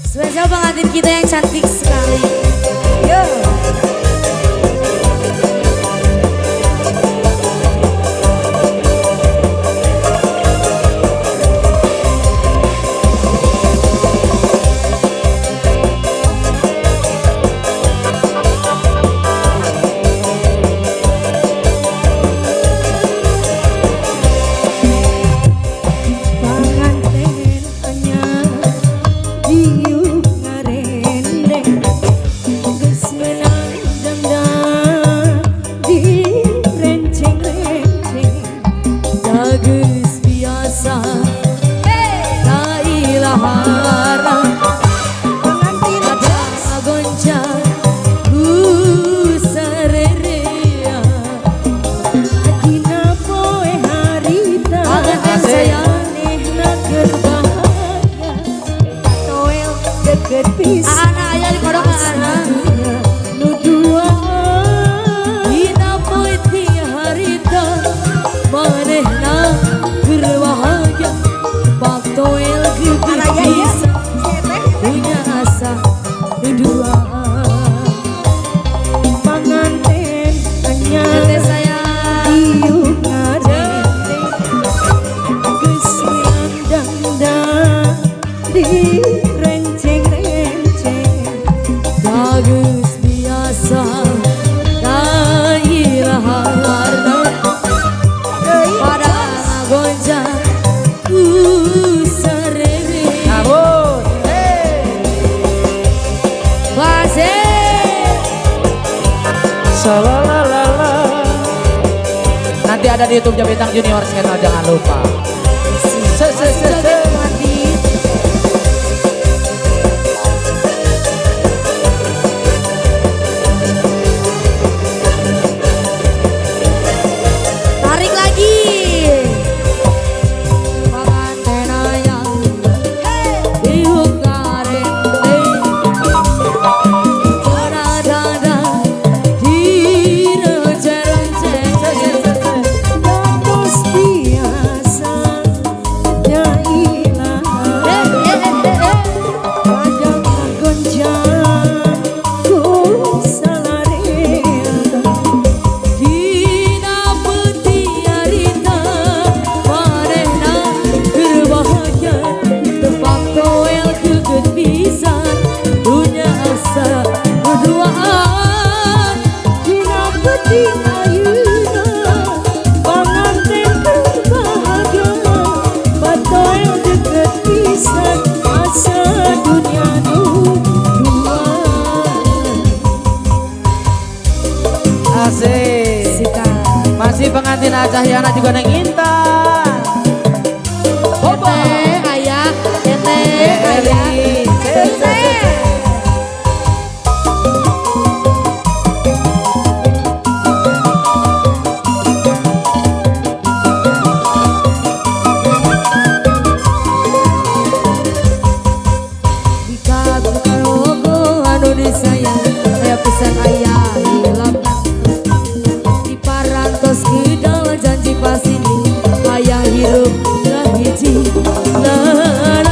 Spesial pengantin kita yang cantik sekali. Yo. Anak ayah di kodok anak nudua dina poeti harita manehna berbahagia baktoel kebisa punya asa nudua panganten anyar sayang geus dang di bagus biasa daerah warna pada gonjang sarere Abut base salalala. Nanti ada di YouTube Bintang Junior channel, jangan lupa. Masih pengantin Cahyana juga neng Intan. Bobo ayah ayah disayang saya pesan ayah hilang di parantos gedal janji pasini ayah hirup hiji lanai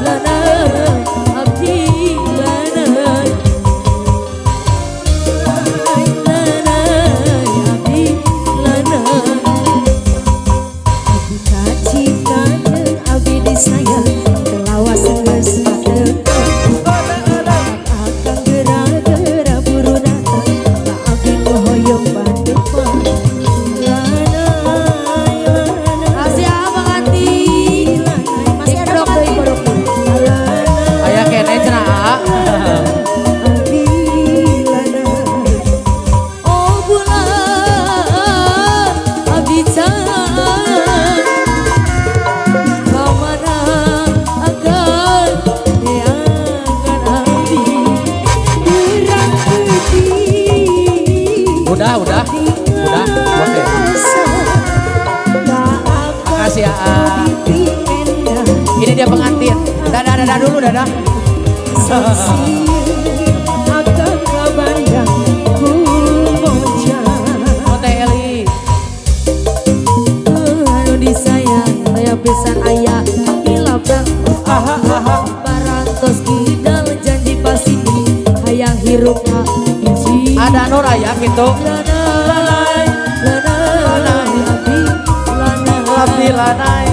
lanai abdi lanai lanai abdi lanai abdi kacita abdi disayang telawas geus Udah, oke. Makasih ya. Ini dia pengantin. Dadah dulu, dadah. Ote Eli. Disayang, saya pesan ayah hilap Nur aya gitu. Lanai, lanai, lanai, abdi, lanai. Abdi lanai.